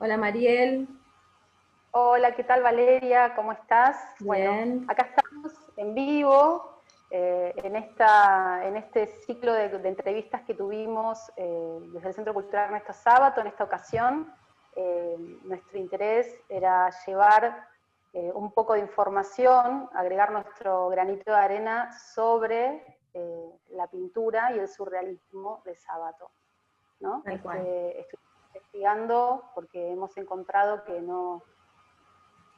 Hola Mariel, Hola, ¿qué tal Valeria? ¿Cómo estás? Bueno, bien, acá estamos en vivo en este ciclo de entrevistas que tuvimos desde el Centro Cultural Ernesto Sábato. En esta ocasión, nuestro interés era llevar un poco de información, agregar nuestro granito de arena sobre la pintura y el surrealismo de Sábato, ¿no? tal cual. Estoy investigando porque hemos encontrado que no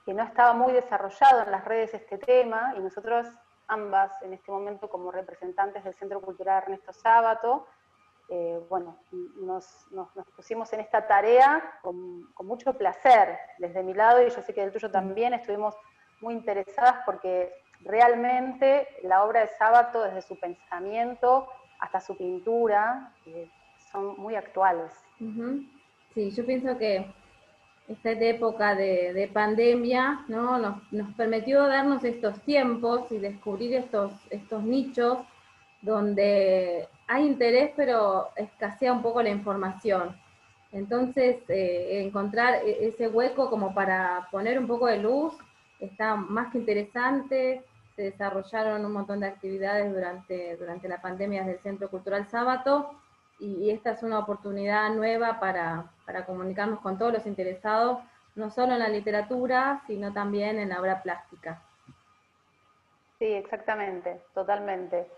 estaba muy desarrollado en las redes este tema, y nosotros ambas en este momento como representantes del Centro Cultural Ernesto Sábato, bueno, nos pusimos en esta tarea con mucho placer desde mi lado, y yo sé que del tuyo Sí. también. Estuvimos muy interesadas porque realmente la obra de Sábato, desde su pensamiento hasta su pintura, son muy actuales. Ujú. Sí, yo pienso que esta época de pandemia, ¿no? Nos permitió darnos estos tiempos y descubrir estos nichos donde hay interés pero escasea un poco la información. Entonces, encontrar ese hueco como para poner un poco de luz está más que interesante. Se desarrollaron un montón de actividades durante la pandemia del Centro Cultural Sábato, y esta es una oportunidad nueva para comunicarnos con todos los interesados, no solo en la literatura, sino también en la obra plástica. Sí, exactamente, totalmente.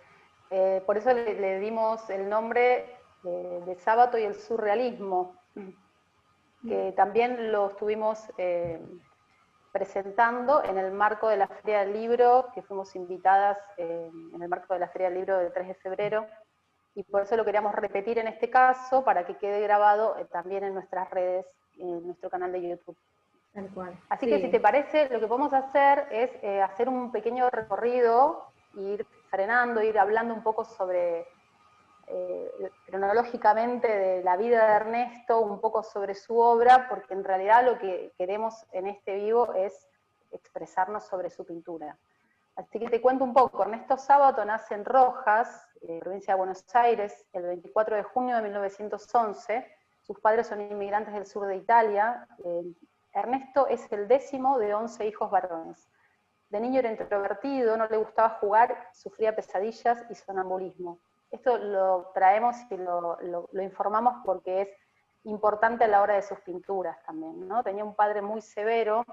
Por eso le dimos el nombre de Sábato y el surrealismo, que también lo estuvimos presentando en el marco de la Feria del Libro, que fuimos invitadas en el marco de la Feria del Libro del 3 de febrero, y por eso lo queríamos repetir en este caso, para que quede grabado también en nuestras redes, en nuestro canal de YouTube. Tal cual. Así que si Sí, te parece, lo que podemos hacer es hacer un pequeño recorrido, ir frenando, ir hablando un poco sobre, cronológicamente, de la vida de Ernesto, un poco sobre su obra, porque en realidad lo que queremos en este vivo es expresarnos sobre su pintura. Así que te cuento un poco. Ernesto Sábato nace en Rojas, provincia de Buenos Aires, el 24 de junio de 1911. Sus padres son inmigrantes del sur de Italia. Ernesto es el 10º de 11 hijos varones. De niño era introvertido, no le gustaba jugar, sufría pesadillas y sonambulismo. Esto lo traemos y lo informamos porque es importante a la hora de sus pinturas también, ¿no? Tenía un padre muy severo.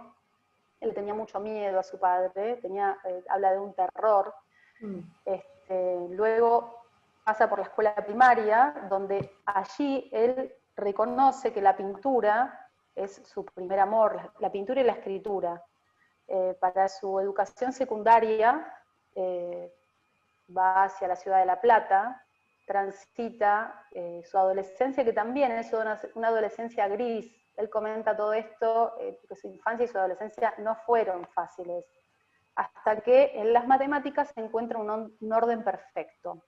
Él tenía mucho miedo a su padre, habla de un terror. mm, Luego pasa por la escuela primaria, donde allí él reconoce que la pintura es su primer amor, la pintura y la escritura. Para su educación secundaria va hacia la ciudad de La Plata, transita su adolescencia, que también es una adolescencia gris. Él comenta todo esto, que su infancia y su adolescencia no fueron fáciles, hasta que en las matemáticas se encuentra un orden perfecto.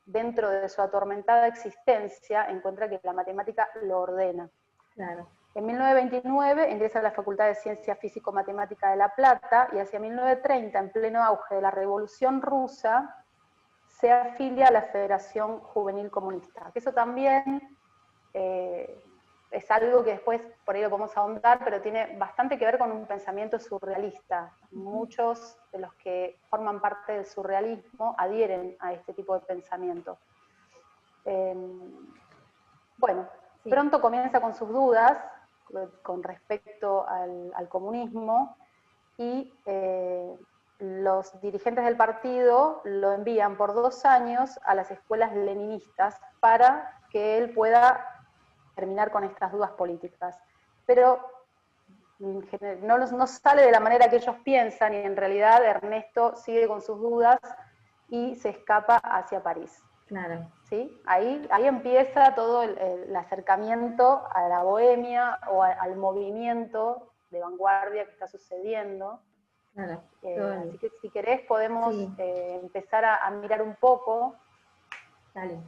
Dentro de su atormentada existencia encuentra que la matemática lo ordena. claro. En 1929 ingresa a la Facultad de Ciencia Físico-Matemática de La Plata, y hacia 1930, en pleno auge de la Revolución Rusa, se afilia a la Federación Juvenil Comunista. Eso también eh, es algo que después por ahí lo podemos ahondar, pero tiene bastante que ver con un pensamiento surrealista. Muchos de los que forman parte del surrealismo adhieren a este tipo de pensamiento. Eh, bueno, Sí, pronto comienza con sus dudas con respecto al comunismo, y los dirigentes del partido lo envían por 2 años a las escuelas leninistas para que él pueda terminar con estas dudas políticas. Pero no sale de la manera que ellos piensan, y en realidad Ernesto sigue con sus dudas y se escapa hacia París. claro. ¿Sí? Ahí empieza todo el acercamiento a la bohemia o al movimiento de vanguardia que está sucediendo. Claro. Todo Así que si querés podemos sí, empezar a mirar un poco. dale.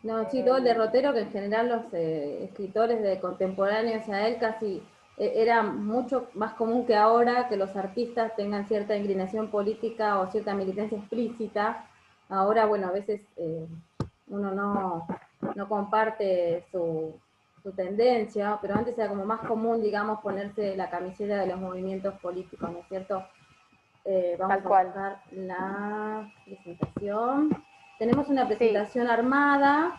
No, sí, todo el Eh, derrotero que en general los escritores de contemporáneos a él casi era mucho más común que ahora que los artistas tengan cierta inclinación política o cierta militancia explícita. Ahora, bueno, a veces uno no comparte su tendencia, pero antes era como más común, digamos, ponerse la camiseta de los movimientos políticos, ¿no es cierto? Vamos Tal a cual. buscar la presentación. Tenemos una Sí, presentación armada,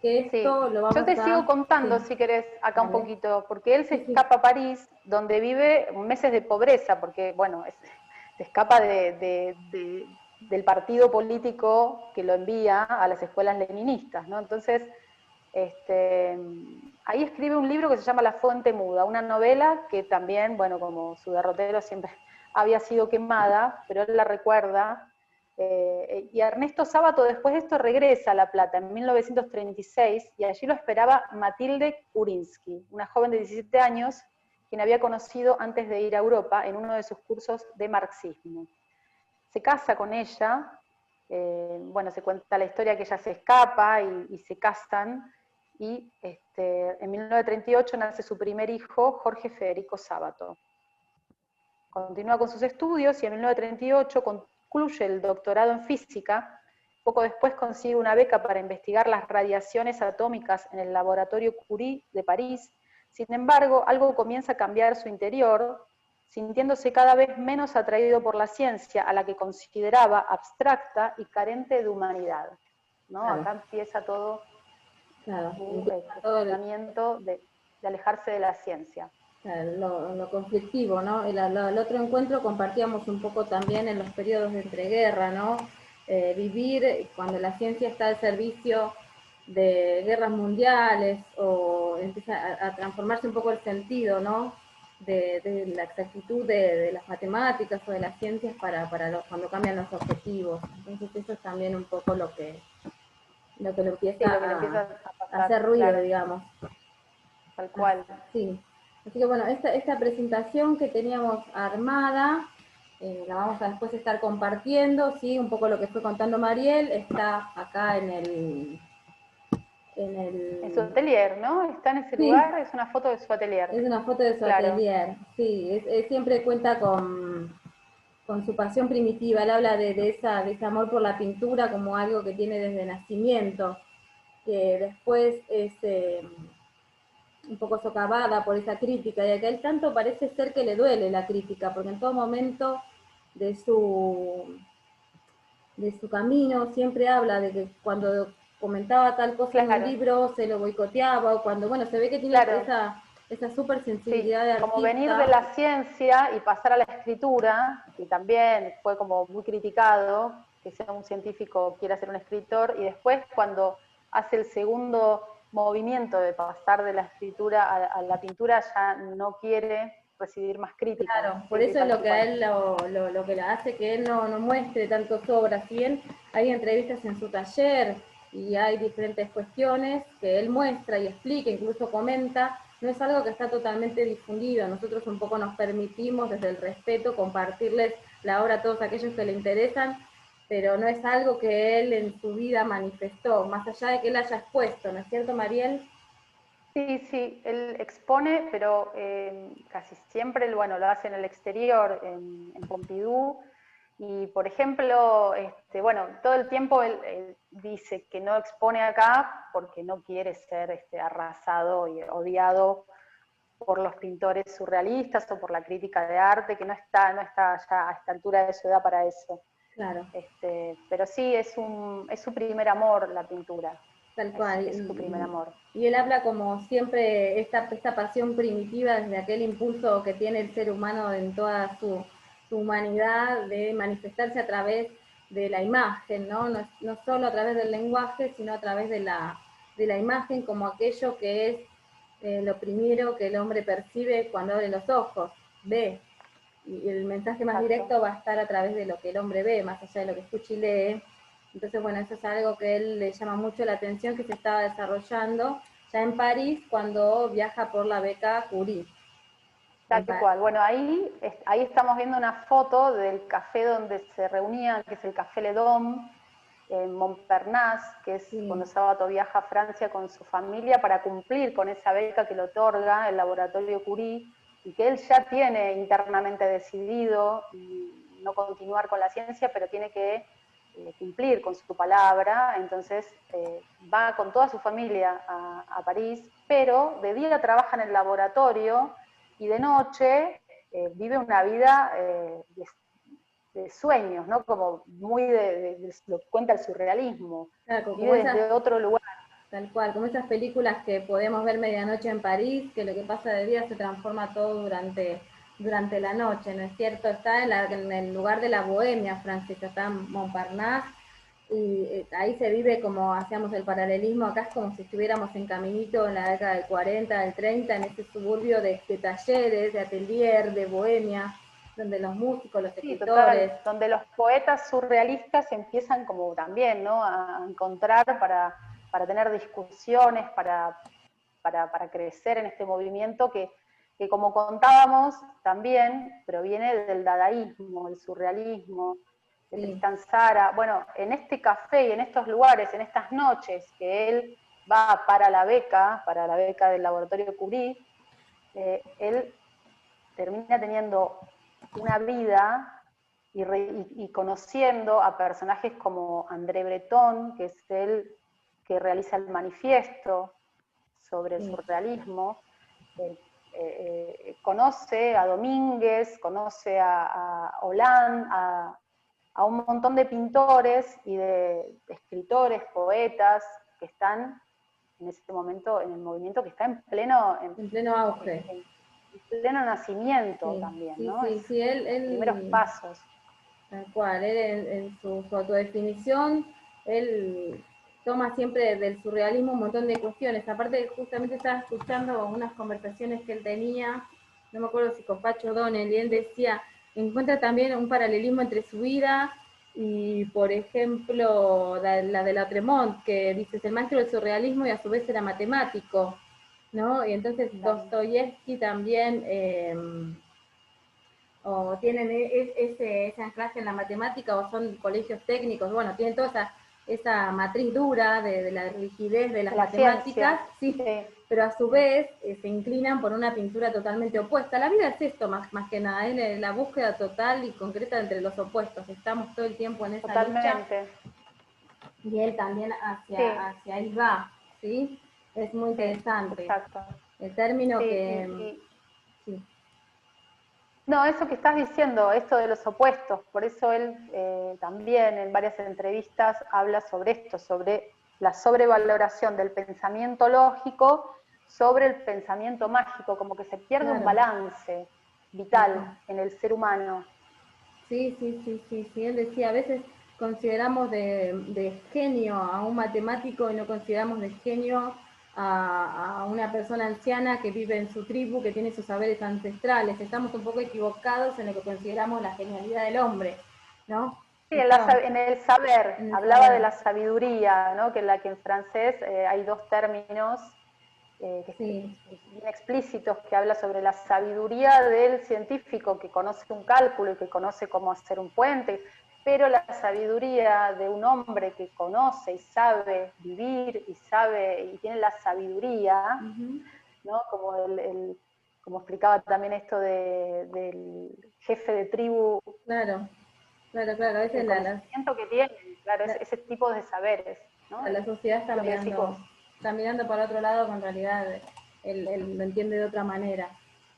que sí. esto lo Yo vamos te sigo a... contando, Sí, si querés, acá un dale. poquito, porque él se Sí, sí, escapa a París, donde vive meses de pobreza, porque, bueno, se escapa del partido político que lo envía a las escuelas leninistas, ¿no? Entonces, ahí escribe un libro que se llama La Fuente Muda, una novela que también, bueno, como su derrotero siempre había sido quemada, pero él la recuerda. Y Ernesto Sábato después de esto regresa a La Plata en 1936 y allí lo esperaba Matilde Kurinsky, una joven de 17 años quien había conocido antes de ir a Europa en uno de sus cursos de marxismo. Se casa con ella, bueno, se cuenta la historia que ella se escapa y se casan, y en 1938 nace su primer hijo, Jorge Federico Sábato. Continúa con sus estudios y en 1938 concluye el doctorado en física. Poco después consigue una beca para investigar las radiaciones atómicas en el laboratorio Curie de París. Sin embargo, algo comienza a cambiar su interior, sintiéndose cada vez menos atraído por la ciencia, a la que consideraba abstracta y carente de humanidad, ¿no? claro, Acá empieza todo claro. su Empieza todo cuestionamiento de alejarse de la ciencia. claro, lo conflictivo, ¿no? El otro encuentro compartíamos un poco también en los periodos de entreguerra, ¿no? Vivir cuando la ciencia está al servicio de guerras mundiales o empieza a transformarse un poco el sentido, ¿no? De la exactitud de las matemáticas o de las ciencias cuando cambian los objetivos. Entonces eso es también un poco lo empieza Sí, lo que le a empieza a pasar, hacer ruido, claro, digamos. tal Ah, cual. sí. Así que bueno, esta presentación que teníamos armada, la vamos a después estar compartiendo, ¿sí? Un poco lo que fue contando Mariel, está acá en En su el, atelier, ¿no? Está en ese sí, lugar, es una foto de su atelier. es una foto de su Claro, atelier, sí, siempre cuenta con su pasión primitiva, él habla de ese amor por la pintura como algo que tiene desde nacimiento, que después es un poco socavada por esa crítica, y a él tanto parece ser que le duele la crítica, porque en todo momento de su, de su camino siempre habla de que cuando comentaba tal cosa en un claro, libro se lo boicoteaba, o cuando, bueno, se ve que tiene claro, esa súper sí. sensibilidad de Como venir de artista. la ciencia y pasar a la escritura, que también fue como muy criticado, que sea un científico quiera ser un escritor, y después cuando hace el segundo movimiento de pasar de la escritura a la pintura, ya no quiere recibir más críticas, Claro, por sí, sí, eso es lo tal que a cual. él lo que le hace que él no muestre tanto su obra. Si bien hay entrevistas en su taller y hay diferentes cuestiones que él muestra y explica, incluso comenta, no es algo que está totalmente difundido. Nosotros un poco nos permitimos desde el respeto compartirles la obra a todos aquellos que le interesan, pero no es algo que él en su vida manifestó, más allá de que él haya expuesto, ¿no es cierto, Mariel? Sí, sí, él expone, pero casi siempre bueno, lo hace en el exterior, en Pompidou, y por ejemplo, bueno, todo el tiempo él dice que no expone acá porque no quiere ser arrasado y odiado por los pintores surrealistas o por la crítica de arte, que no está ya a esta altura de su edad para eso. Claro. Pero sí, es su primer amor la pintura, Tal cual. es su primer amor. Y él habla como siempre esta pasión primitiva desde aquel impulso que tiene el ser humano en toda su humanidad de manifestarse a través de la imagen, ¿no? No solo a través del lenguaje, sino a través de la imagen como aquello que es lo primero que el hombre percibe cuando abre los ojos, ve. Y el mensaje más Exacto. directo va a estar a través de lo que el hombre ve, más allá de lo que escucha y lee. Entonces, bueno, eso es algo que a él le llama mucho la atención, que se estaba desarrollando ya en París cuando viaja por la beca Curie. Tal cual. Bueno, ahí estamos viendo una foto del café donde se reunían, que es el Café Ledom, en Montparnasse, que es Sí, cuando Sábato viaja a Francia con su familia para cumplir con esa beca que le otorga el laboratorio Curie, y que él ya tiene internamente decidido no continuar con la ciencia, pero tiene que cumplir con su palabra, entonces va con toda su familia a París, pero de día trabaja en el laboratorio y de noche vive una vida de sueños, ¿no? Como muy de lo que cuenta el surrealismo, Claro, como vive esas, desde otro lugar. tal cual, como esas películas que podemos ver medianoche en París, que lo que pasa de día se transforma todo durante la noche, ¿no es cierto? Está en el lugar de la bohemia francesa, está en Montparnasse, y ahí se vive como hacíamos el paralelismo, acá es como si estuviéramos en Caminito en la década del 40, del 30, en ese suburbio de talleres, de atelier, de bohemia, donde los músicos, los Sí, escritores. total, donde los poetas surrealistas empiezan como también, ¿no? A encontrar para tener discusiones, para crecer en este movimiento que como contábamos también proviene del dadaísmo, el surrealismo, de Sí, Tristan Tzara. Bueno, en este café y en estos lugares, en estas noches que él va para la beca del laboratorio Curie, él termina teniendo una vida y conociendo a personajes como André Breton, que es el que realiza el manifiesto sobre el sí. surrealismo, conoce a Domínguez, conoce a Hollande, a un montón de pintores y de escritores, poetas, que están en ese momento, en el movimiento que está en En pleno auge. en pleno nacimiento Sí, también, sí, ¿no? Es sí, sí, los primeros pasos. tal cual, él en su autodefinición, él toma siempre del surrealismo un montón de cuestiones. Aparte, justamente estaba escuchando unas conversaciones que él tenía, no me acuerdo si con Pacho Donel, y él decía, encuentra también un paralelismo entre su vida y, por ejemplo, la de Latremont, que dice, es el maestro del surrealismo y a su vez era matemático, ¿no? Y entonces Claro. Dostoyevsky también... o tienen ese anclaje en la matemática o son colegios técnicos, bueno, tienen toda esa matriz dura de la rigidez de las La matemáticas, ciencia, sí, sí, pero a su vez se inclinan por una pintura totalmente opuesta. La vida es esto más que nada, es la búsqueda total y concreta entre los opuestos, estamos todo el tiempo en esa lucha totalmente. y él también Sí, hacia ahí va, ¿sí? Es muy sí, interesante. exacto. El término Sí, que, sí, no, eso que estás diciendo, esto de los opuestos, por eso él también en varias entrevistas habla sobre esto, sobre la sobrevaloración del pensamiento lógico sobre el pensamiento mágico, como que se pierde un claro, balance tal vital cual. en el ser humano. Sí, sí, sí, sí, sí. Él decía, a veces consideramos de genio a un matemático y no consideramos de genio a una persona anciana que vive en su tribu, que tiene sus saberes ancestrales. Estamos un poco equivocados en lo que consideramos la genialidad del hombre, ¿no? Sí, Esto, en el saber, en el hablaba de saber. la sabiduría, ¿no? Que en francés hay dos términos Sí, bien explícitos que habla sobre la sabiduría del científico que conoce un cálculo y que conoce cómo hacer un puente, pero la sabiduría de un hombre que conoce y sabe vivir y sabe y tiene la sabiduría, uh-huh. ¿no? Como explicaba también esto del jefe de tribu, Claro, claro, claro. A veces el conocimiento que tiene, claro, la, ese tipo de saberes, ¿no? la sociedad Es lo que decís vos. está mirando para otro lado, que en realidad él lo entiende de otra manera.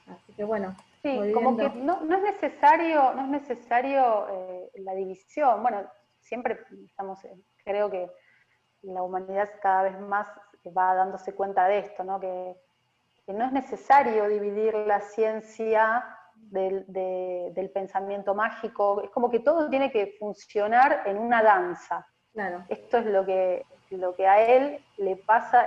Así que bueno, Sí, como que volviendo. no es necesario, no es necesario la división. Bueno, siempre estamos, creo que la humanidad cada vez más va dándose cuenta de esto, ¿no? Que no es necesario dividir la ciencia del pensamiento mágico. Es como que todo tiene que funcionar en una danza. Claro, Esto es lo que a él le pasa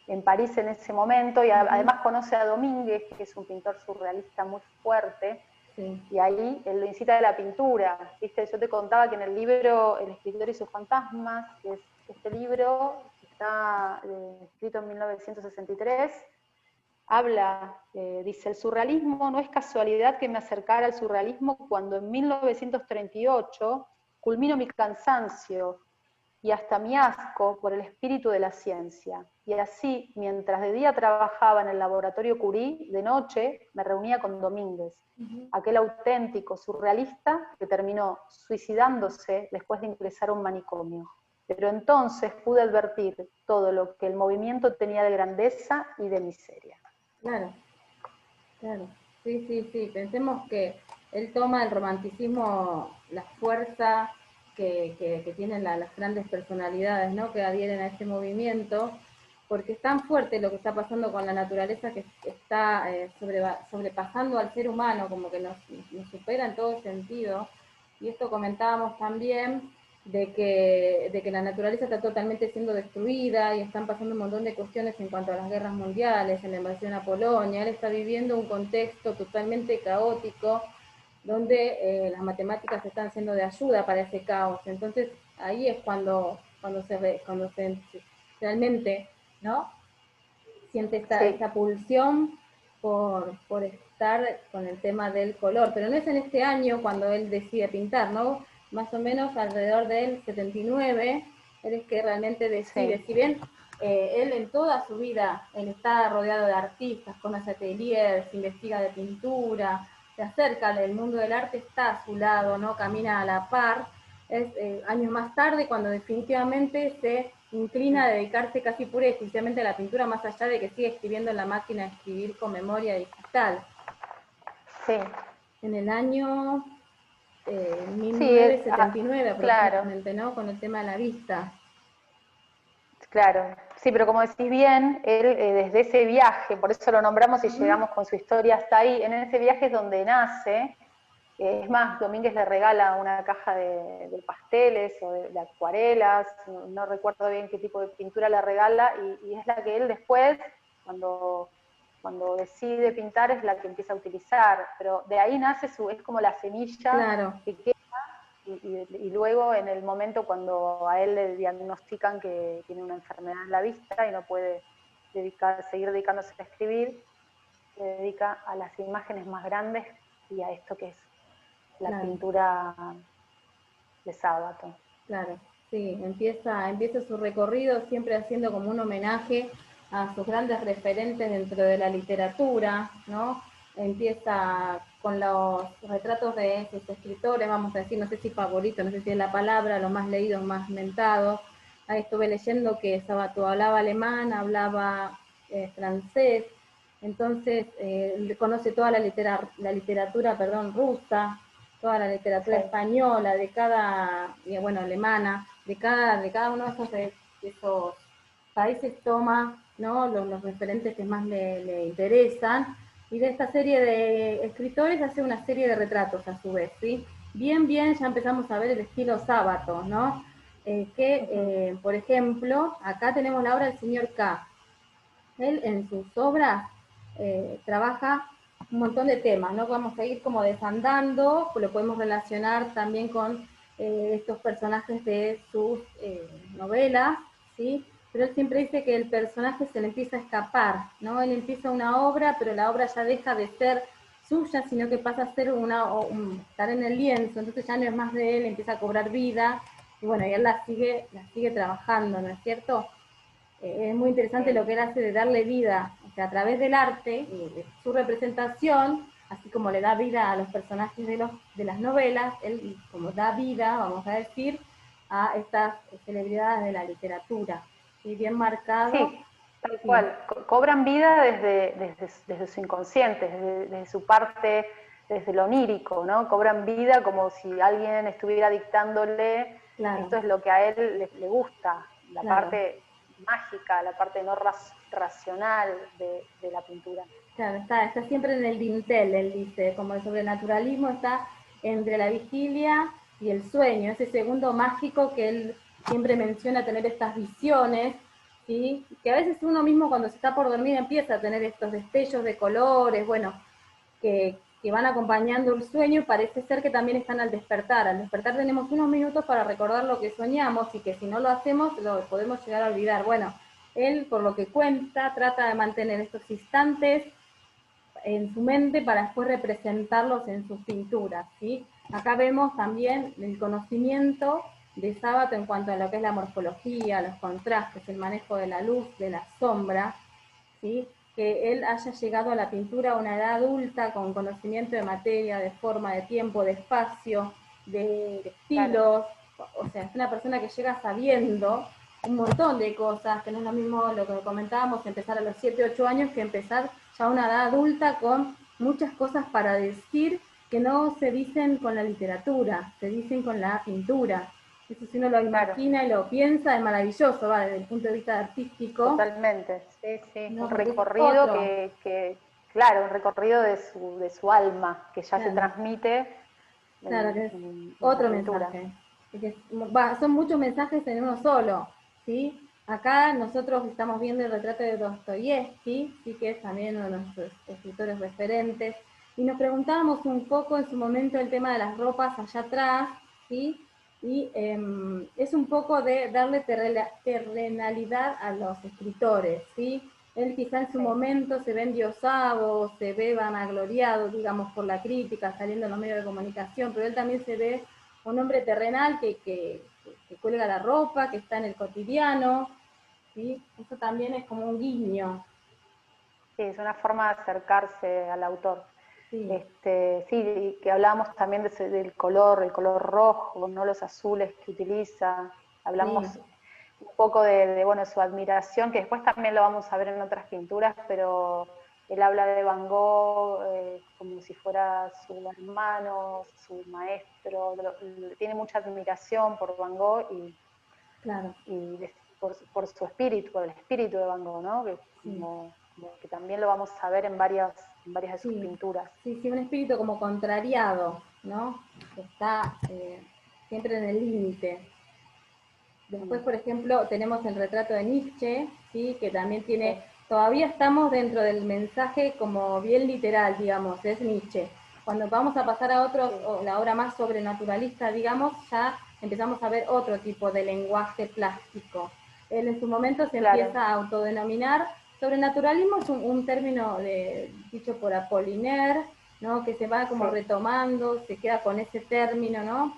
en París en ese momento, y uh-huh. además conoce a Domínguez, que es un pintor surrealista muy fuerte, Sí, y ahí él lo incita a la pintura. ¿Viste? Yo te contaba que en el libro El escritor y sus fantasmas, que es este libro que está escrito en 1963, habla, dice, el surrealismo no es casualidad que me acercara al surrealismo cuando en 1938 culmino mi cansancio y hasta mi asco por el espíritu de la ciencia. Y así, mientras de día trabajaba en el laboratorio Curie, de noche me reunía con Domínguez, aquel auténtico surrealista que terminó suicidándose después de ingresar a un manicomio. Pero entonces pude advertir todo lo que el movimiento tenía de grandeza y de miseria. Claro, claro. Sí, sí, sí. Pensemos que él toma el romanticismo, la fuerza que tienen las grandes personalidades, ¿no? Que adhieren a este movimiento, porque es tan fuerte lo que está pasando con la naturaleza que está sobrepasando al ser humano, como que nos supera en todo sentido. Y esto comentábamos también de que la naturaleza está totalmente siendo destruida y están pasando un montón de cuestiones en cuanto a las guerras mundiales, en la invasión a Polonia. Él está viviendo un contexto totalmente caótico donde las matemáticas están siendo de ayuda para ese caos. Entonces ahí es cuando se realmente, ¿no?, siente esta pulsión por estar con el tema del color. Pero no es en este año cuando él decide pintar, ¿no? Más o menos alrededor del 79, él es que realmente decide. Si bien él en toda su vida, él está rodeado de artistas, conoce ateliers, investiga de pintura, se acerca al mundo del arte, está a su lado, ¿no? Camina a la par. Es años más tarde cuando definitivamente se inclina a dedicarse casi pura y exclusivamente a la pintura, más allá de que sigue escribiendo en la máquina de escribir con memoria digital. Sí. En el año Sí, 1979 claro. aproximadamente, ¿no? Con el tema de la vista. Claro, sí, pero como decís bien, él desde ese viaje, por eso lo nombramos y llegamos con su historia hasta ahí, en ese viaje es donde nace, es más, Domínguez le regala una caja de pasteles o de acuarelas, no recuerdo bien qué tipo de pintura le regala, y es la que él después, cuando decide pintar, es la que empieza a utilizar, pero de ahí nace es como la semilla Claro. que queda. Y luego en el momento cuando a él le diagnostican que tiene una enfermedad en la vista y no puede seguir dedicándose a escribir, se dedica a las imágenes más grandes y a esto que es la pintura de sábado. Claro, sí, empieza su recorrido siempre haciendo como un homenaje a sus grandes referentes dentro de la literatura, ¿no? Empieza con los retratos de sus escritores, vamos a decir, no sé si favoritos, no sé si es la palabra, los más leídos, más mentados. Ahí estuve leyendo que Sabato hablaba alemán, hablaba francés, entonces conoce toda la literatura, rusa, toda la literatura española, bueno, alemana, de cada uno de esos países toma, ¿no?, los referentes que más le interesan, y de esta serie de escritores hace una serie de retratos a su vez, ¿sí? Bien, ya empezamos a ver el estilo Sábato, ¿no? Por ejemplo, acá tenemos la obra del señor K. Él en sus obras trabaja un montón de temas, ¿no? Vamos a ir como desandando, lo podemos relacionar también con estos personajes de sus novelas, ¿sí? Pero él siempre dice que el personaje se le empieza a escapar, ¿no? Él empieza una obra, pero la obra ya deja de ser suya, sino que pasa a ser estar en el lienzo, entonces ya no es más de él, empieza a cobrar vida, y bueno, y él la sigue trabajando, ¿no es cierto? Es muy interesante lo que él hace de darle vida, o sea, a través del arte y de su representación, así como le da vida a los personajes de las novelas, él como da vida, vamos a decir, a estas celebridades de la literatura. Y bien marcado. Sí, tal cual. Cobran vida desde su inconsciente, desde su parte, desde lo onírico, ¿no? Cobran vida como si alguien estuviera dictándole, esto es lo que a él le gusta, la parte mágica, la parte no racional de la pintura. Claro, está siempre en el dintel, él dice, como el sobrenaturalismo está entre la vigilia y el sueño, ese segundo mágico que él siempre menciona, tener estas visiones, ¿sí? Que a veces uno mismo cuando se está por dormir empieza a tener estos destellos de colores, bueno, que van acompañando el sueño, y parece ser que también están al despertar. Al despertar tenemos unos minutos para recordar lo que soñamos, y que si no lo hacemos lo podemos llegar a olvidar. Bueno, él, por lo que cuenta, trata de mantener estos instantes en su mente para después representarlos en sus pinturas, ¿sí? Acá vemos también el conocimiento de Sábato en cuanto a lo que es la morfología, los contrastes, el manejo de la luz, de la sombra, ¿sí? Que él haya llegado a la pintura a una edad adulta con conocimiento de materia, de forma, de tiempo, de espacio, de Claro. estilos, o sea, es una persona que llega sabiendo un montón de cosas, que no es lo mismo lo que comentábamos, empezar a los 7, 8 años que empezar ya a una edad adulta con muchas cosas para decir que no se dicen con la literatura, se dicen con la pintura. Eso si uno lo Claro, imagina y lo piensa es maravilloso, ¿va? Desde el punto de vista artístico, totalmente, sí, sí, no, un porque es recorrido otro, claro, un recorrido de su alma, que ya se claro, transmite claro que es en la otro pintura. mensaje. Son muchos mensajes en uno solo, ¿sí? Acá nosotros estamos viendo el retrato de Dostoyevsky, ¿sí? Que es también uno de nuestros escritores referentes, y nos preguntábamos un poco en su momento el tema de las ropas allá atrás, ¿sí? Y es un poco de darle terrenalidad a los escritores, ¿sí? Él quizá en su Sí, momento se ve endiosado, se ve vanagloriado, digamos, por la crítica, saliendo en los medios de comunicación, pero él también se ve un hombre terrenal que cuelga la ropa, que está en el cotidiano, ¿sí? Eso también es como un guiño, sí, es una forma de acercarse al autor. sí, Sí, que hablábamos también del el color rojo, no los azules que utiliza. sí, Hablamos un poco bueno, su admiración, que después también lo vamos a ver en otras pinturas, pero él habla de Van Gogh como si fuera su hermano, su maestro, tiene mucha admiración por Van Gogh claro, por su espíritu, por el espíritu de Van Gogh, ¿no? sí, Como que también lo vamos a ver en varias de sus sí, pinturas. sí, sí, un espíritu como contrariado, ¿no? Que está siempre en el límite. Después, Mm, por ejemplo, tenemos el retrato de Nietzsche, ¿sí? Que también tiene, sí, todavía estamos dentro del mensaje como bien literal, digamos, es Nietzsche. Cuando vamos a pasar a otros, sí, o la obra más sobrenaturalista, digamos, ya empezamos a ver otro tipo de lenguaje plástico. Él en su momento se claro, empieza a autodenominar, sobrenaturalismo es un término dicho por Apollinaire, ¿no? Que se va como sí, retomando, se queda con ese término, ¿no?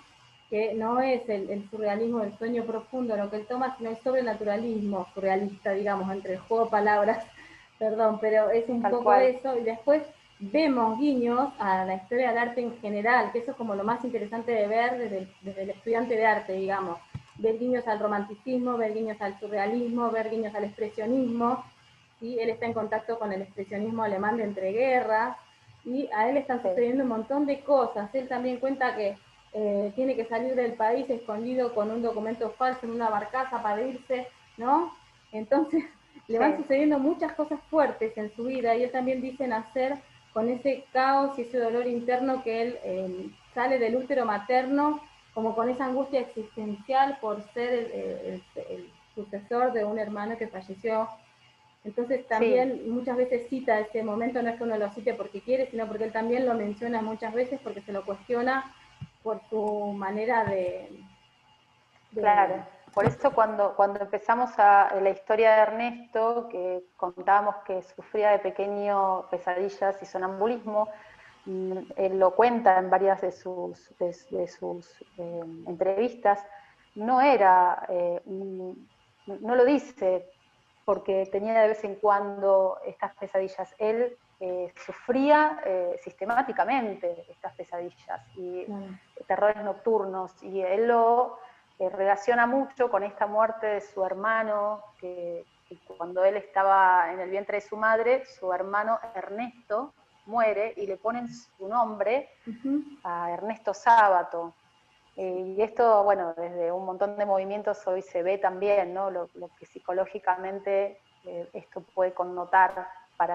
Que no es el surrealismo del sueño profundo lo que él toma, sino el sobrenaturalismo surrealista, digamos, entre el juego de palabras, perdón, pero es un tal poco cual. eso, y después vemos guiños a la historia del arte en general, que eso es como lo más interesante de ver desde el estudiante de arte, digamos, ver guiños al romanticismo, ver guiños al surrealismo, ver guiños al expresionismo, ¿sí? Él está en contacto con el expresionismo alemán de entreguerras, y a él están Sí, sucediendo un montón de cosas. Él también cuenta que tiene que salir del país escondido con un documento falso en una barcaza para irse, ¿no? Entonces le van sí, sucediendo muchas cosas fuertes en su vida y él también dice nacer con ese caos y ese dolor interno que él sale del útero materno como con esa angustia existencial por ser el sucesor de un hermano que falleció. Entonces sí, también muchas veces cita ese momento, no es que uno lo cite porque quiere, sino porque él también lo menciona muchas veces porque se lo cuestiona por su manera de claro. Por eso cuando empezamos la historia de Ernesto, que contábamos que sufría de pequeño pesadillas y sonambulismo, él lo cuenta en varias de sus entrevistas, no era, no lo dice porque tenía de vez en cuando estas pesadillas. Él sufría sistemáticamente estas pesadillas y claro, terrores nocturnos, y él lo relaciona mucho con esta muerte de su hermano, que cuando él estaba en el vientre de su madre, su hermano Ernesto muere y le ponen su nombre uh-huh, a Ernesto Sábato. Y esto, bueno, desde un montón de movimientos hoy se ve también, ¿no? Lo que psicológicamente esto puede connotar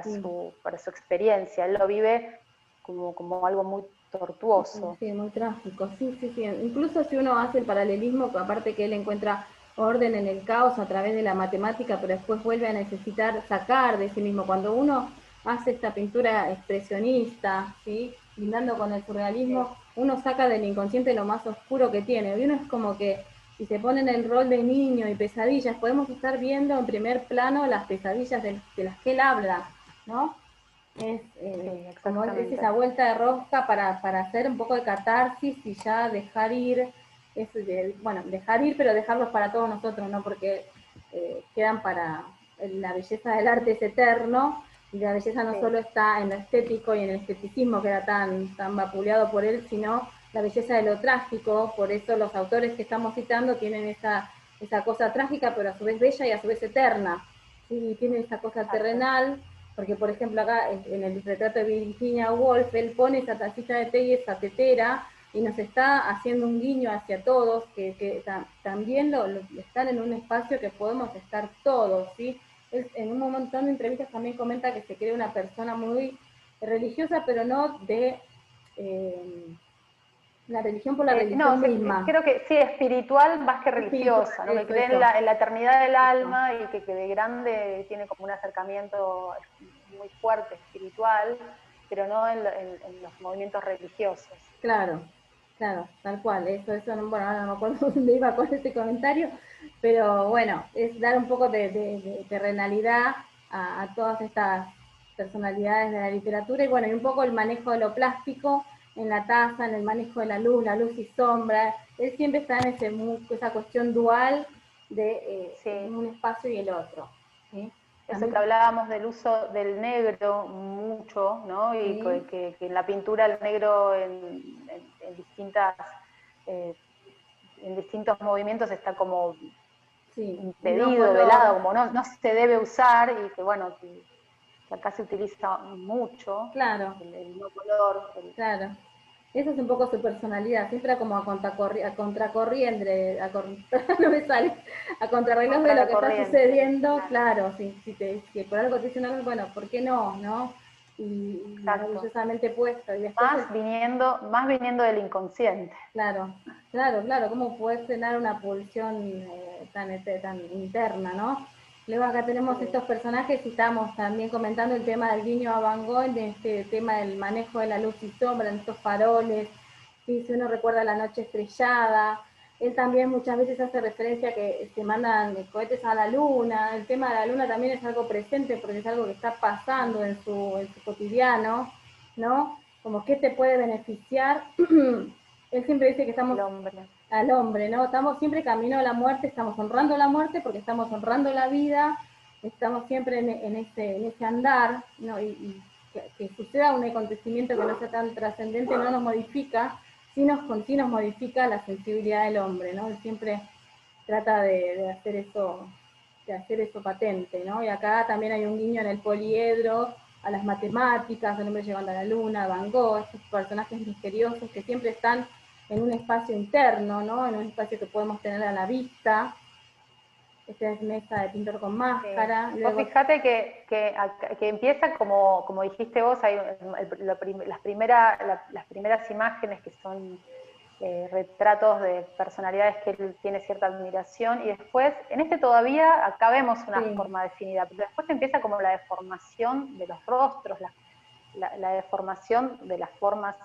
sí, para su experiencia. Él lo vive como algo muy tortuoso. sí, muy trágico, sí, sí, sí. Incluso si uno hace el paralelismo, aparte que él encuentra orden en el caos a través de la matemática, pero después vuelve a necesitar sacar de sí mismo. Cuando uno hace esta pintura expresionista, ¿sí? Lindando con el Sí, surrealismo, uno saca del inconsciente lo más oscuro que tiene. Y uno es como que, si se pone en el rol de niño y pesadillas, podemos estar viendo en primer plano las pesadillas de las que él habla, ¿no? Es sí, como es esa exactamente. vuelta de rosca para hacer un poco de catarsis y ya dejar ir. es bueno, dejar ir, pero dejarlos para todos nosotros, ¿no? Porque quedan para, la belleza del arte es eterno, y la belleza no solo está en lo estético y en el esteticismo que era tan vapuleado por él, sino la belleza de lo trágico. Por eso los autores que estamos citando tienen esa cosa trágica, pero a su vez bella y a su vez eterna. ¿Sí? Tienen esa cosa terrenal, porque por ejemplo acá en el retrato de Virginia Woolf, él pone esa tacita de té y esa tetera, y nos está haciendo un guiño hacia todos, que también están en un espacio que podemos estar todos, ¿sí? Él, en un montón de entrevistas también comenta que se cree una persona muy religiosa, pero no de la religión por la No, religión misma. creo que sí, espiritual más que Espiritual, religiosa, ¿no? Que eso, cree eso. en la eternidad del Eso. alma y que de grande tiene como un acercamiento muy fuerte espiritual, pero no en los movimientos religiosos. Claro, claro, tal cual. Eso no, bueno, ahora no me acuerdo dónde iba con este comentario, pero bueno, es dar un poco de terrenalidad a todas estas personalidades de la literatura, y bueno, y un poco el manejo de lo plástico en la taza, en el manejo de la luz y sombra. Él siempre está en esa cuestión dual de Sí. un espacio y el otro. ¿Sí? Eso También, que hablábamos del uso del negro mucho, ¿no? Y sí, que en la pintura el negro distintas, eh, en distintos movimientos está como sí, un no impedido, velado, color, como no se debe usar y que bueno, que acá se utiliza mucho, claro. el no color. Claro, esa es un poco su personalidad, siempre como a contracorriente, no me sale, a contrarreloj de Contra lo la que está corriente, sucediendo, claro. claro, si por algo te dicen algo, bueno, ¿por qué no? ¿No? Y Exacto. maravillosamente puesto, y después, Más viniendo del inconsciente. claro, claro, claro, ¿cómo poder frenar una pulsión tan interna, ¿no? Luego acá tenemos Sí. estos personajes y estamos también comentando el tema del guiño a Van Gogh, de este tema del manejo de la luz y sombra en estos faroles. ¿Sí? Si uno recuerda La noche estrellada, él también muchas veces hace referencia a que se mandan cohetes a la luna. El tema de la luna también es algo presente porque es algo que está pasando en su cotidiano, ¿no? Como qué te puede beneficiar. Él siempre dice que estamos El hombre. al hombre, ¿no? Estamos siempre camino a la muerte, estamos honrando la muerte porque estamos honrando la vida, estamos siempre en ese andar, ¿no? Y que suceda un acontecimiento que no sea tan trascendente no nos modifica, sí nos modifica la sensibilidad del hombre, ¿no? Él siempre trata de hacer eso patente, ¿no? Y acá también hay un guiño en el poliedro, a las matemáticas, el hombre llegando a la luna, Van Gogh, estos personajes misteriosos que siempre están en un espacio interno, ¿no? En un espacio que podemos tener a la vista. Esta es Mesa de pintor con Sí. máscara. Vos Luego, fijate que empieza como dijiste vos, hay las primeras imágenes que son retratos de personalidades que él tiene cierta admiración, y después, en este todavía, acá vemos una sí, forma definida, pero después empieza como la deformación de los rostros, la deformación de las formas,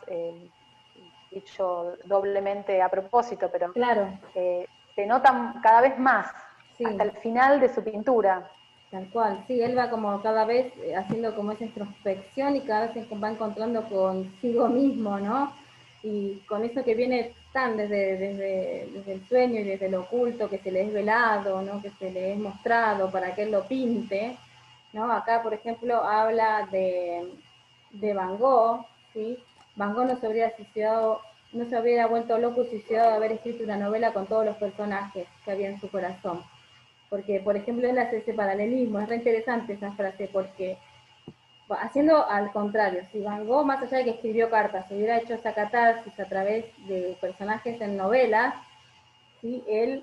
dicho doblemente a propósito, pero claro, se notan cada vez más, hasta sí, el final de su pintura. tal cual. Sí, él va como cada vez haciendo como esa introspección y cada vez se va encontrando consigo mismo, ¿no? Y con eso que viene tan desde el sueño y desde lo oculto que se le es velado, ¿no? Que se le es mostrado para que él lo pinte, ¿no? Acá, por ejemplo, habla de Van Gogh, ¿sí? Van Gogh no se hubiera vuelto loco y suicidado de haber escrito una novela con todos los personajes que había en su corazón. Porque, por ejemplo, él hace ese paralelismo, es re interesante esa frase, porque haciendo al contrario, si Van Gogh, más allá de que escribió cartas, hubiera hecho esa catarsis a través de personajes en novelas, ¿sí? Él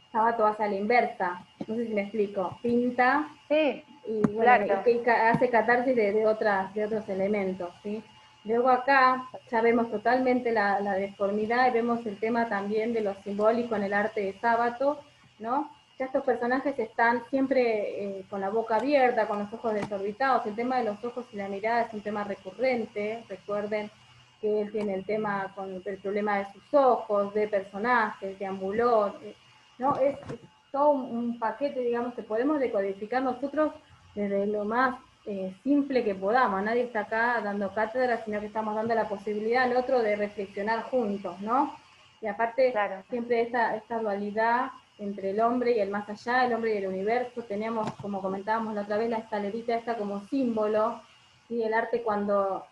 estaba todo hacia la inversa, no sé si me explico, pinta Sí, y bueno, claro. y hace catarsis de otros elementos, ¿sí? Luego acá ya vemos totalmente la deformidad y vemos el tema también de lo simbólico en el arte de Sábato, ¿no? Ya estos personajes están siempre con la boca abierta, con los ojos desorbitados. El tema de los ojos y la mirada es un tema recurrente. Recuerden que él tiene el tema con el problema de sus ojos, de personajes, de ambuló, ¿no? Es todo un paquete, digamos, que podemos decodificar nosotros desde lo más simple que podamos. Nadie está acá dando cátedra, sino que estamos dando la posibilidad al otro de reflexionar juntos, ¿no? Y aparte, Claro. siempre esta dualidad entre el hombre y el más allá, el hombre y el universo. Tenemos, como comentábamos la otra vez, la escalerita esta como símbolo, ¿sí? El arte cuando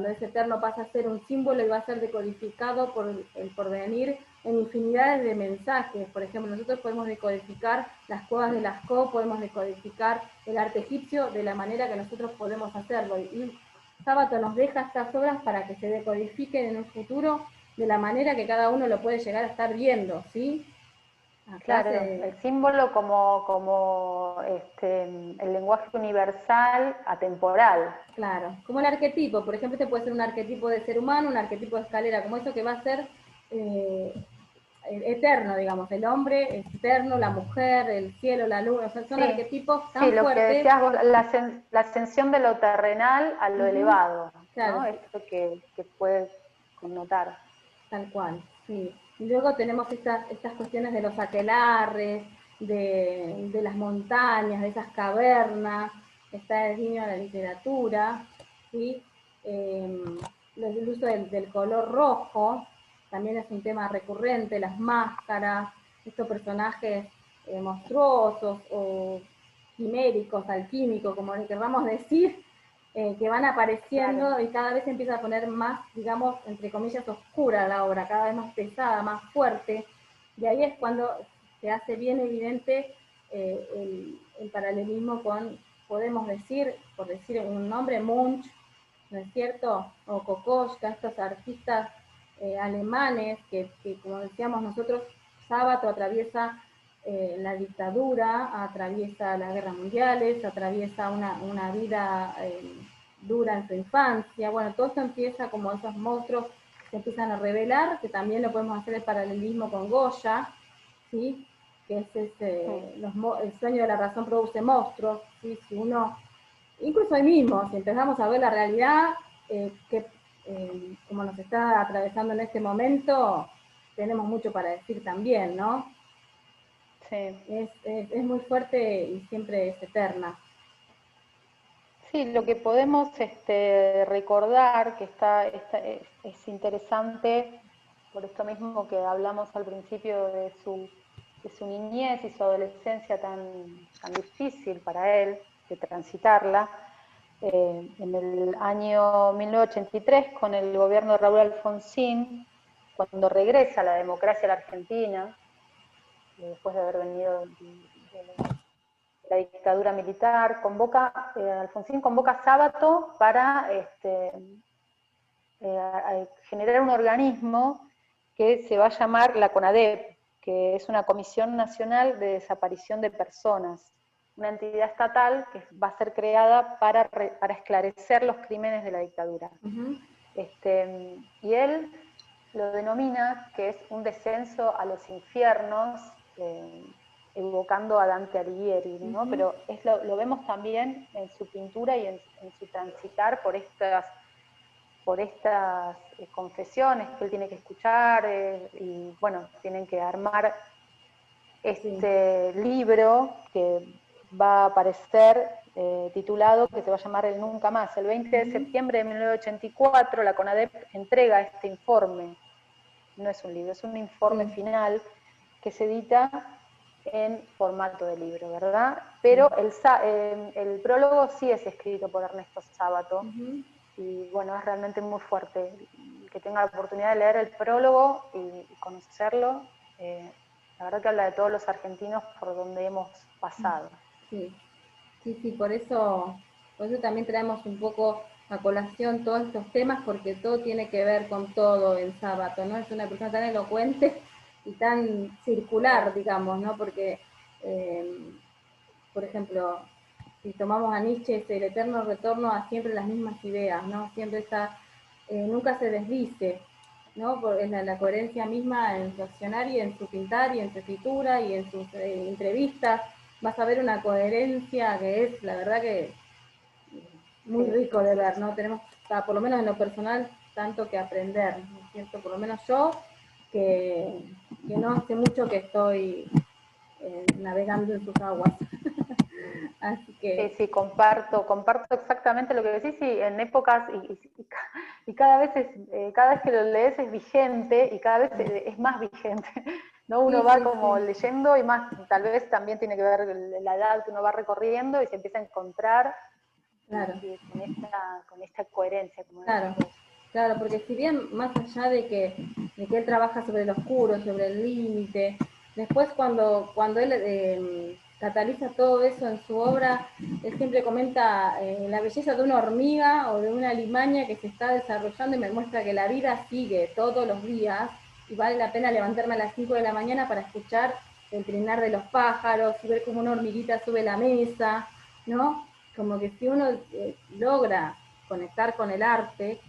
es eterno pasa a ser un símbolo y va a ser decodificado por el porvenir en infinidades de mensajes. Por ejemplo, nosotros podemos decodificar las cuevas de Lascaux, podemos decodificar el arte egipcio de la manera que nosotros podemos hacerlo. Y Sábato nos deja estas obras para que se decodifiquen en un futuro de la manera que cada uno lo puede llegar a estar viendo, ¿sí? Acá Claro, el símbolo como el lenguaje universal, atemporal. Claro, como el arquetipo, por ejemplo, este puede ser un arquetipo de ser humano, un arquetipo de escalera, como eso que va a ser eterno, digamos, el hombre es eterno, la mujer, el cielo, la luna, o sea, son Sí, arquetipos tan sí, lo que fuertes. decías vos, la ascensión de lo terrenal a lo elevado, Claro, ¿no? Esto que puede connotar. tal cual, sí. Y luego tenemos estas cuestiones de los aquelarres, de las montañas, de esas cavernas, está el guiño a la literatura, ¿sí? El uso del color rojo también es un tema recurrente, las máscaras, estos personajes monstruosos o quiméricos, alquímicos, como le queramos decir, que van apareciendo, claro, y cada vez se empieza a poner más, digamos, entre comillas, oscura la obra, cada vez más pesada, más fuerte, y ahí es cuando se hace bien evidente el paralelismo con, podemos decir, por decir un nombre, Munch, ¿no es cierto? O Kokoschka, estos artistas alemanes que, como decíamos nosotros, Sábato atraviesa la dictadura, atraviesa las guerras mundiales, atraviesa una vida dura en su infancia. Bueno, todo esto empieza como esos monstruos se empiezan a revelar, que también lo podemos hacer el paralelismo con Goya, ¿sí? Que es el sueño de la razón produce monstruos, ¿sí? Si uno, incluso hoy mismo, si empezamos a ver la realidad, como nos está atravesando en este momento, tenemos mucho para decir también, ¿no? Sí. Es muy fuerte y siempre es eterna. Sí, lo que podemos recordar, que es interesante, por esto mismo que hablamos al principio de su niñez y su adolescencia tan difícil para él, de transitarla, en el año 1983, con el gobierno de Raúl Alfonsín, cuando regresa la democracia a la Argentina, después de haber venido de la dictadura militar, Alfonsín convoca a Sábato para generar un organismo que se va a llamar la CONADEP, que es una Comisión Nacional de Desaparición de Personas, una entidad estatal que va a ser creada para esclarecer los crímenes de la dictadura. Y él lo denomina que es un descenso a los infiernos, evocando a Dante Alighieri, ¿no? Pero lo vemos también en su pintura y en su transitar por estas confesiones que él tiene que escuchar, y bueno, tienen que armar este libro que va a aparecer titulado, que se va a llamar El Nunca Más. El 20 de septiembre de 1984 la CONADEP entrega este informe, no es un libro, es un informe final que se edita en formato de libro, ¿verdad? Pero el prólogo sí es escrito por Ernesto Sábato, y bueno, es realmente muy fuerte. Que tenga la oportunidad de leer el prólogo y conocerlo, la verdad que habla de todos los argentinos por donde hemos pasado. Sí, sí, por eso también traemos un poco a colación todos estos temas, porque todo tiene que ver con todo en Sábato, ¿no? Es una persona tan elocuente y tan circular, digamos, ¿no? Porque, por ejemplo, si tomamos a Nietzsche, es el eterno retorno a siempre las mismas ideas, ¿no? Siempre está, nunca se desdice, ¿no? Es la coherencia misma en su accionar y en su pintar y en su escritura y en sus entrevistas. Vas a ver una coherencia que es, la verdad que muy rico de ver, ¿no? Tenemos, por lo menos en lo personal, tanto que aprender, ¿no es cierto? Por lo menos yo, que no hace mucho que estoy navegando en sus aguas. Así que... Sí, sí, comparto exactamente lo que decís, y en épocas, y cada vez cada vez que lo lees es vigente, y cada vez es más vigente, ¿no? Uno Sí, va sí, como sí. leyendo, y más, tal vez también tiene que ver la edad que uno va recorriendo, y se empieza a encontrar, Claro, y con esta coherencia, como decís claro, vos. claro, porque si bien más allá de que él trabaja sobre lo oscuro, sobre el límite, después cuando él cataliza todo eso en su obra, él siempre comenta la belleza de una hormiga o de una limaña que se está desarrollando y me muestra que la vida sigue todos los días y vale la pena levantarme a las 5 de la mañana para escuchar el trinar de los pájaros y ver cómo una hormiguita sube la mesa, ¿no? Como que si uno logra conectar con el arte,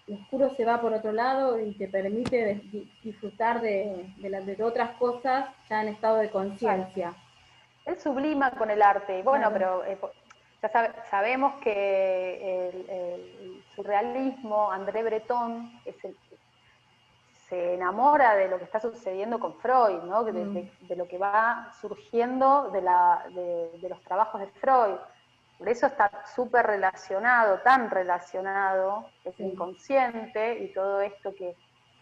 lo oscuro se va por otro lado y te permite disfrutar de otras cosas ya en estado de Claro. conciencia. Él sublima con el arte, y bueno, Claro. pero ya sabemos que el surrealismo, André Breton, se enamora de lo que está sucediendo con Freud, ¿no? De lo que va surgiendo de los trabajos de Freud. Por eso está súper relacionado, tan relacionado, el Sí. inconsciente y todo esto que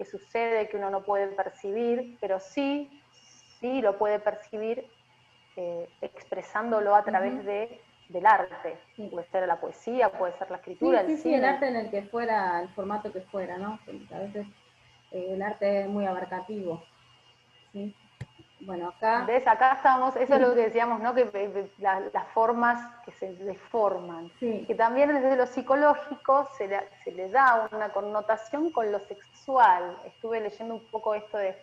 sucede, que uno no puede percibir, pero sí lo puede percibir expresándolo a través del arte. Sí. Puede ser la poesía, puede ser la escritura, Sí, el sí, sí, el cine. arte en el que fuera, el formato que fuera, ¿no? Porque a veces el arte es muy abarcativo, ¿sí? Bueno, acá, ¿Ves? Acá estamos, eso es sí, lo que decíamos, ¿no? Que las formas que se deforman, sí, que también desde lo psicológico se le da una connotación con lo sexual. Estuve leyendo un poco esto de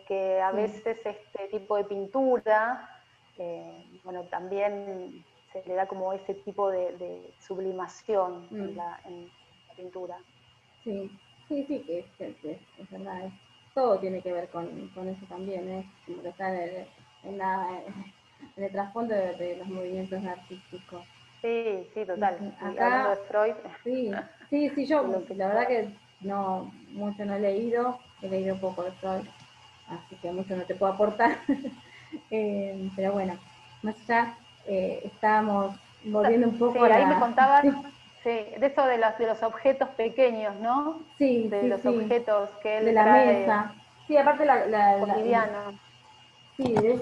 que a sí. veces este tipo de pintura, bueno, también se le da como ese tipo de sublimación Mm. en la pintura. Sí, sí, sí, es verdad, todo tiene que ver con eso también, ¿eh? Como que está en, la, en el trasfondo de los movimientos artísticos. Sí, sí, Sí, total. sí. Y hablando de Acá, Freud, sí, sí, sí, de lo yo la verdad sexual. que no, mucho no he leído poco de Freud, así que mucho no te puedo aportar. Pero bueno, más allá, estábamos volviendo un poco a Sí, ahí me la... contabas, Sí, sí, de eso de los objetos pequeños, ¿no? sí, De sí, los sí, objetos que de él la trae mesa. Sí, aparte cotidianos. sí, es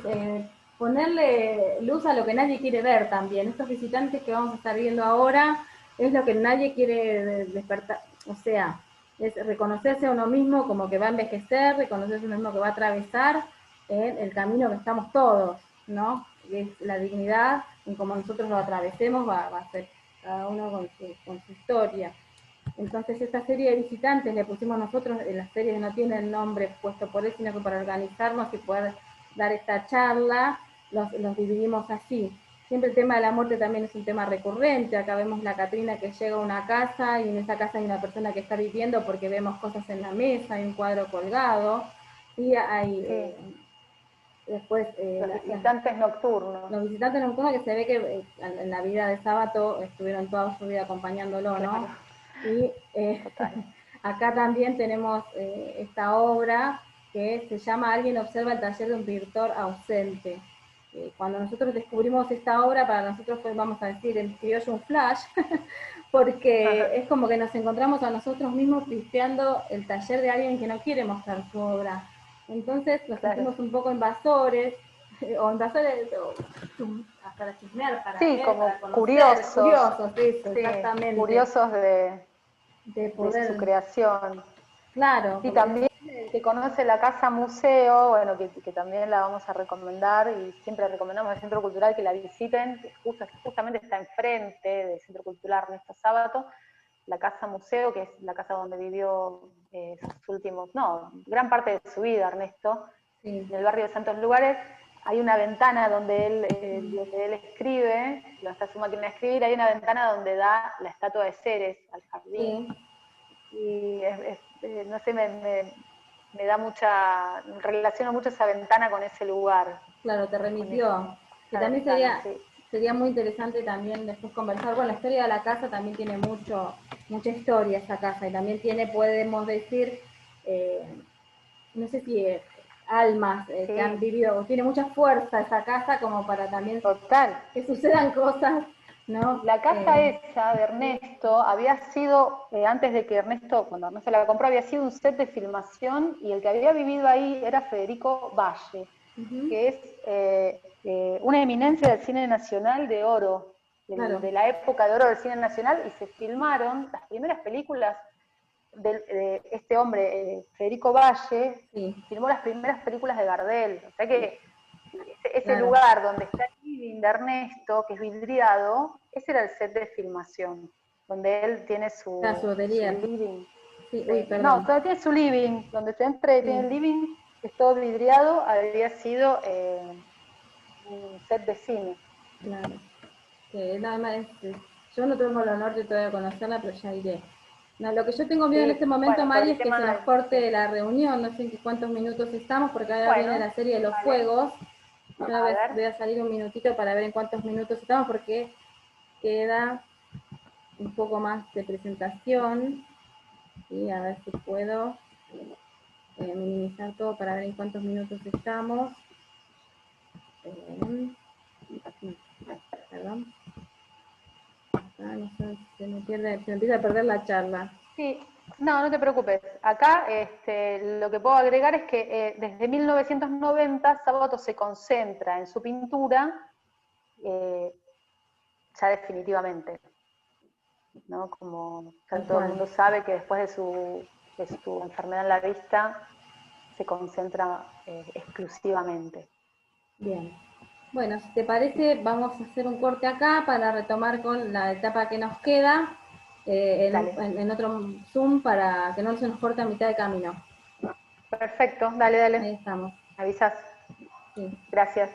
ponerle luz a lo que nadie quiere ver también. Estos visitantes que vamos a estar viendo ahora es lo que nadie quiere despertar, o sea, es reconocerse a uno mismo como que va a envejecer, reconocerse a uno mismo que va a atravesar en el camino que estamos todos, ¿no? Es la dignidad y como nosotros lo atravesemos va a ser cada uno con su historia. Entonces esta serie de visitantes le pusimos nosotros, en las series no tienen nombre puesto por él, sino que para organizarnos y poder dar esta charla, los dividimos así. Siempre el tema de la muerte también es un tema recurrente. Acá vemos la Catrina que llega a una casa y en esa casa hay una persona que está viviendo porque vemos cosas en la mesa, hay un cuadro colgado. Y hay Sí, después los visitantes nocturnos, los visitantes nocturnos que se ve que en la vida de sábado estuvieron toda su vida acompañándolo, claro, ¿no? Y total. acá también tenemos esta obra que se llama Alguien observa el taller de un pintor ausente. Cuando nosotros descubrimos esta obra, para nosotros fue, vamos a decir, en criollo un flash, porque es como que nos encontramos a nosotros mismos pisteando el taller de alguien que no quiere mostrar su obra. Entonces nos Claro. sentimos un poco invasores, o invasores, para chismear, para Sí, ver, para como conocer, curiosos, curiosos, eso, sí, exactamente, curiosos de de su poder, creación. claro, Y porque también el que conoce la Casa Museo, bueno, que también la vamos a recomendar, y siempre recomendamos al Centro Cultural que la visiten, que justamente está enfrente del Centro Cultural Ernesto Sábato, la Casa Museo, que es la casa donde vivió sus últimos, no, gran parte de su vida Ernesto, sí, en el barrio de Santos Lugares. Hay una ventana donde él escribe, donde está su máquina de escribir, hay una ventana donde da la estatua de Ceres al jardín, sí, y no sé, me da mucha, relaciono mucho esa ventana con ese lugar, claro, te con remitió, que esa también ventana, sí. sería muy interesante también después conversar, bueno, la historia de la casa también tiene mucha historia esa casa, y también tiene, podemos decir, no sé si almas Sí. que han vivido, tiene mucha fuerza esa casa como para también Total. que sucedan cosas, ¿no? La casa esa de Ernesto había sido, antes de que Ernesto, cuando Ernesto la compró, había sido un set de filmación y el que había vivido ahí era Federico Valle, que es una eminencia del cine nacional de oro, Claro. de la época de oro del cine nacional, y se filmaron las primeras películas de este hombre, Federico Valle, filmó las primeras películas de Gardel, o sea que ese lugar donde está el living de Ernesto, que es vidriado, ese era el set de filmación, donde él tiene su living. Sí. Sí. Uy, perdón. No, tiene su living, donde se entra y tiene el living, que es todo vidriado, había sido un set de cine. Claro. Nada más, yo no tengo el honor de todavía conocerla, pero ya iré. No, lo que yo tengo miedo en este momento, Mari, es que se nos corte la reunión, no sé en cuántos minutos estamos, porque ahora viene la serie de los fuegos. Yo voy a salir un minutito para ver en cuántos minutos estamos, porque queda un poco más de presentación. Y a ver si puedo minimizar todo para ver en cuántos minutos estamos. Perdón. No sé, se me empieza a perder la charla. Sí, no te preocupes. Acá lo que puedo agregar es que desde 1990 Sábato se concentra en su pintura ya definitivamente, ¿no? Como ya todo el mundo sabe que después de su enfermedad en la vista se concentra exclusivamente. Bien. Bueno, si te parece, vamos a hacer un corte acá para retomar con la etapa que nos queda en otro Zoom para que no se nos corte a mitad de camino. Perfecto, dale. Ahí estamos. Avisás. Sí. Gracias.